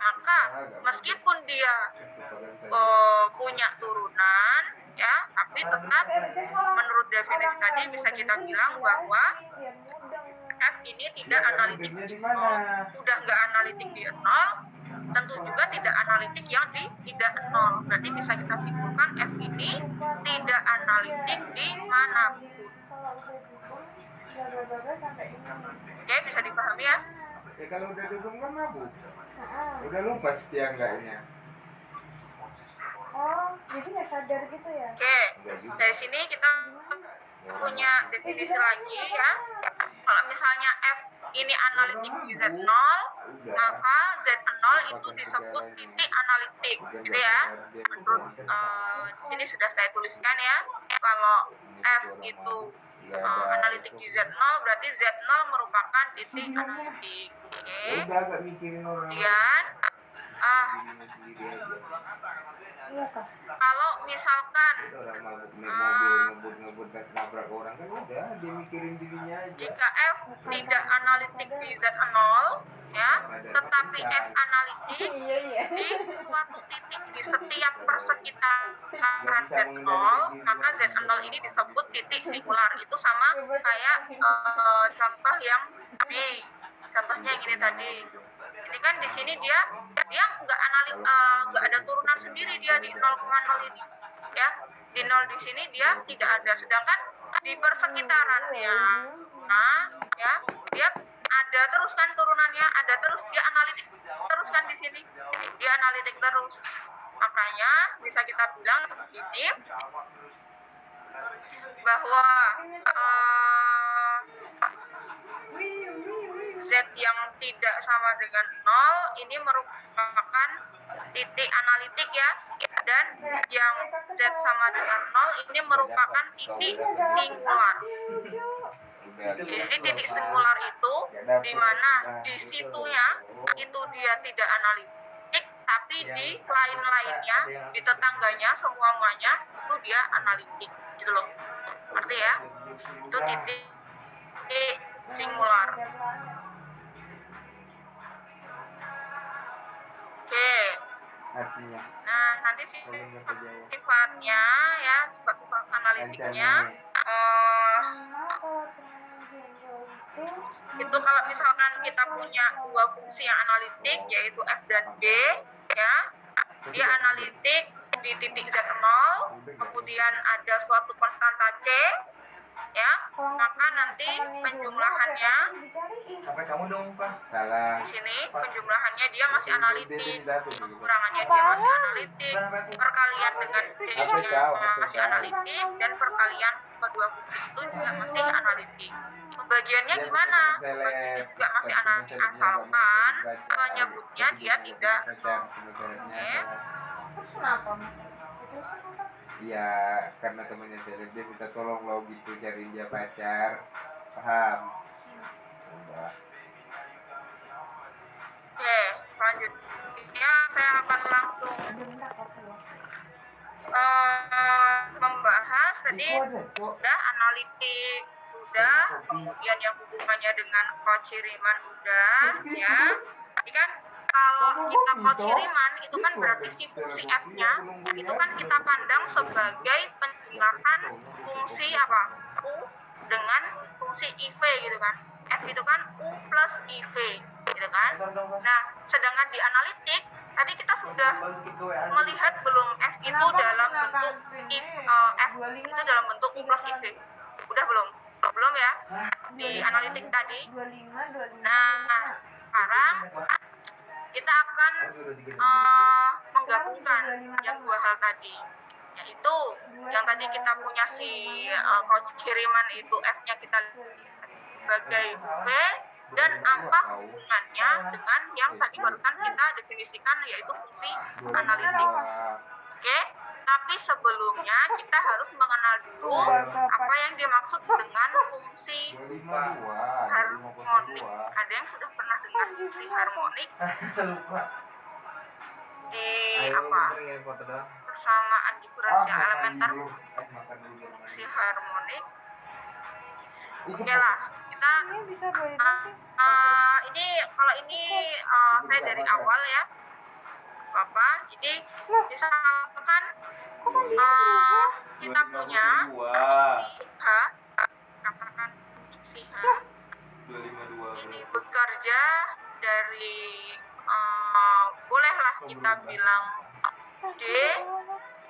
Maka meskipun dia punya turunan ya, tapi tetap menurut definisi tadi bisa kita bilang bahwa F ini tidak analitik Buktinya di di mana? 0. Udah nggak analitik di 0, tentu juga tidak analitik yang di tidak 0. Berarti bisa kita simpulkan F ini tidak analitik di manapun. Kalau udah dukung, gagal-gagal sampai ini. Oke, bisa dipahami ya? Ya kalau udah dukung kan mabuk. Nah, Udah lupa setia enggaknya. oh, jadi nggak sadar gitu ya? Oke, dari sini kita punya definisi lagi ya. Kalau misalnya F ini analitik di Z0, maka Z0 itu disebut titik analitik, gitu ya. Menurut di sini sudah saya tuliskan ya. Kalau F itu analitik di Z0, berarti Z0 merupakan titik analitik. Oke. Udah agak mikirin orang. Kemudian Sendiri aja. Iya kak. Kalau misalkan Orang mabuk naik mobil ngebut nabrak orang kan udah dia mikirin dirinya aja. jika F tidak analitik di Z0 ya, tetapi F analitik Iya iya. di suatu titik di setiap persekitaran Z0, maka Z0 ini disebut titik singular. Itu sama kayak contoh yang tadi, contohnya yang ini tadi. Ini kan di sini dia nggak ada turunan sendiri dia di 0,0 ini, ya. Di 0 di sini dia tidak ada, sedangkan di persekitarannya, ya, dia ada terus kan turunannya, ada terus, dia analitik terus kan di sini, dia analitik terus. Makanya bisa kita bilang di sini bahwa Z yang tidak sama dengan 0 ini merupakan titik analitik ya, dan yang Z sama dengan 0 ini merupakan titik singular. Jadi titik singular itu di mana di situnya itu dia tidak analitik, tapi di lain-lainnya, di tetangganya semuanya itu dia analitik, gitu loh. Arti ya, itu titik singular. Oke. Artinya Nah, nanti sifatnya ya, sifat-sifat analitiknya itu kalau misalkan kita punya dua fungsi yang analitik yaitu F dan G, ya, dia analitik di titik Z0, kemudian ada suatu konstanta C, ya, maka nanti penjumlahannya Apa kamu dong, Pak? salah. di sini penjumlahannya dia masih analitik, pengurangannya dia masih analitik, perkalian dengan C-nya masih analitik, dan perkalian kedua fungsi itu juga masih analitik. Pembagiannya gimana? Pembagiannya juga masih analitik, asalkan penyebutnya dia tidak. Oke. Terus kenapa mas? Itu kenapa? Iya, karena temannya Seleb dia minta tolong lo gitu cariin dia pacar, paham? Udah. Oke, selanjutnya saya akan langsung Bentar kasih ya. membahas tadi sudah analitik, sudah, kemudian yang hubungannya dengan Cauchy-Riemann udah, ya. Ini kan kalau kita Cauchy-Riemann itu kan berarti si fungsi f-nya itu kan kita pandang sebagai penjumlahan fungsi apa? U dengan fungsi IV gitu kan. F itu kan U plus IV gitu kan. Nah, sedangkan di analitik tadi kita sudah melihat belum F itu dalam bentuk F itu dalam bentuk U plus IV. Udah belum? Belum ya? Di analitik tadi. 25. Nah, sekarang kita akan menggabungkan yang dua hal tadi, yaitu yang tadi kita punya si Cauchy-Riemann itu F-nya kita sebagai V, dan apa hubungannya dengan yang tadi barusan kita definisikan yaitu fungsi analitik. Oke, tapi sebelumnya kita harus mengenal dulu apa yang dimaksud dengan fungsi 52, harmonik. Ada yang sudah pernah dengar fungsi harmonik Lupa. di Ayo, apa bentar ya, foto doang. persamaan diferensial elementer makan dulu. fungsi harmonik? Oke lah, kita Ini bisa balik sih. ini kalau ini saya dari awal ya, Bapak. Jadi misalkan kita punya fungsi H, katakan fungsi H ini bekerja dari bolehlah kita bilang D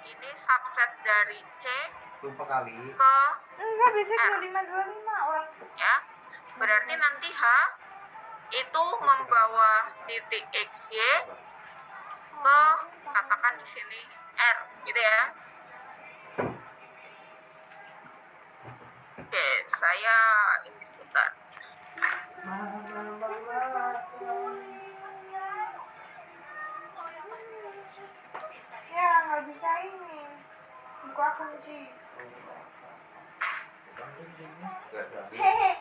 ini subset dari C Lupa kali. ke Enggak, bisa 25 orang. ya, berarti nanti H itu membawa titik XY ke katakan di sini R gitu ya. Oke, saya ini sebentar. Ya, nggak bisa ini. Buka kunci. Hehe.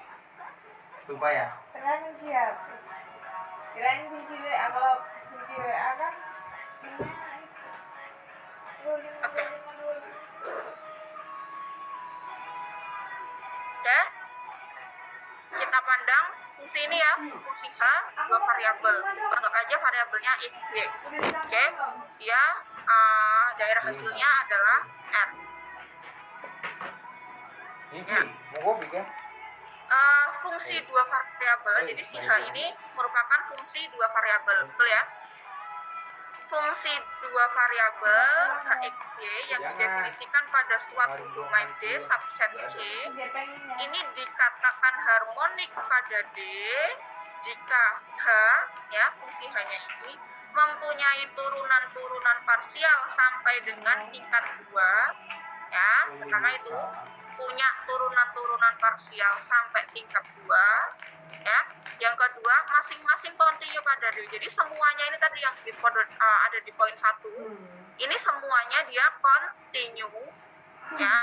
Lupa ya? Pernah kunci ya? Kirain kunci WA, kalau kunci WA kan Oke. Oke. Kita pandang fungsi ini ya, fungsi H, dua variabel. Anggap aja variabelnya X, Y. Oke. Dia daerah hasilnya adalah R. Ini mau kopi kan? Fungsi dua variabel, jadi si H ini merupakan fungsi dua variabel, betul ya? Fungsi dua variabel HXY yang didefinisikan pada suatu domain D subset C ini dikatakan harmonik pada D jika H, ya fungsi H-nya ini mempunyai turunan-turunan parsial sampai dengan tingkat 2, ya pertama itu punya turunan-turunan parsial sampai tingkat 2, ya. Yang kedua, masing-masing kontinu pada D. Jadi semuanya ini tadi yang ada di poin 1. Ini semuanya dia kontinu, ya.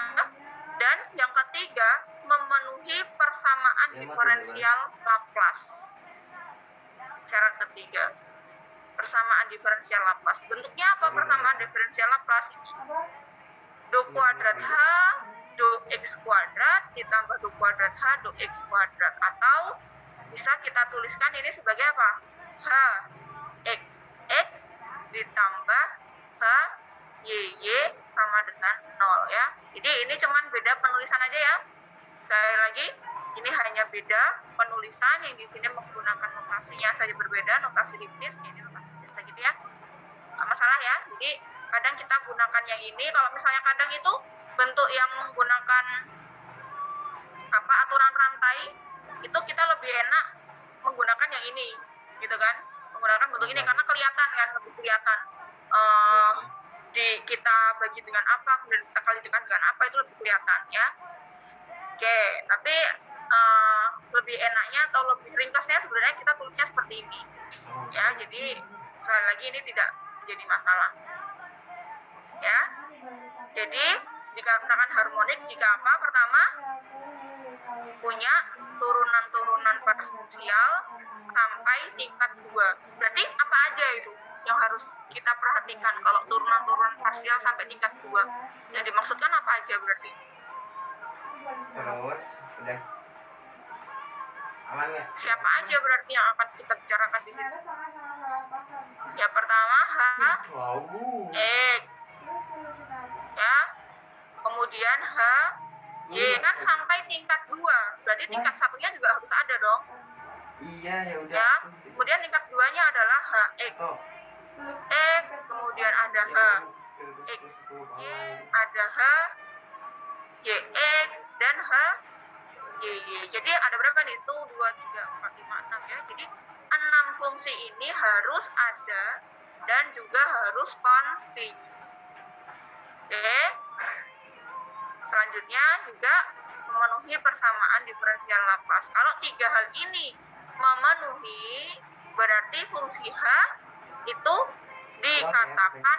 Dan yang ketiga, memenuhi persamaan diferensial Laplace. Syarat ketiga, persamaan diferensial Laplace. Bentuknya apa persamaan diferensial Laplace ini? Do kuadrat H do X kuadrat ditambah do kuadrat H do X kuadrat, atau bisa kita tuliskan ini sebagai apa? H X X ditambah H Y Y sama dengan 0 ya. Jadi ini cuman beda penulisan aja ya. Sekali lagi, ini hanya beda penulisan, yang di sini menggunakan notasinya saja berbeda, notasi Leibniz, ini notasi biasa gitu ya. Nggak masalah ya. Jadi kadang kita gunakan yang ini, kalau misalnya kadang itu bentuk yang menggunakan aturan rantai, itu kita lebih enak menggunakan yang ini, gitu kan? Menggunakan bentuk ini karena kelihatan kan, lebih kelihatan. Kita bagi dengan apa, kemudian kita kali dengan apa, itu lebih kelihatan ya. Oke, tapi lebih enaknya atau lebih ringkasnya sebenarnya kita tulisnya seperti ini, ya. Jadi sekali lagi ini tidak menjadi masalah, ya. Jadi dikatakan harmonik jika apa? Pertama, punya turunan-turunan parsial sampai tingkat 2. Berarti apa aja itu yang harus kita perhatikan kalau turunan-turunan parsial sampai tingkat 2? Yang dimaksudkan apa aja berarti? Terus udah aman nggak? Siapa aja berarti yang akan kita bicarakan di sini? Ya pertama H X, ya. Kemudian H Y kan sampai tingkat 2. Berarti tingkat satunya juga harus ada dong. Iya ya udah. Ya. Kemudian tingkat 2-nya adalah HX. X, kemudian ada H X Y, ada H YX dan H YY. Jadi ada berapa nih? Itu 2, 3, 4, 5, 6 ya. Jadi 6 fungsi ini harus ada dan juga harus kontinu. Oke. Selanjutnya juga memenuhi persamaan diferensial Laplace. Kalau 3 hal ini memenuhi, berarti fungsi H itu dikatakan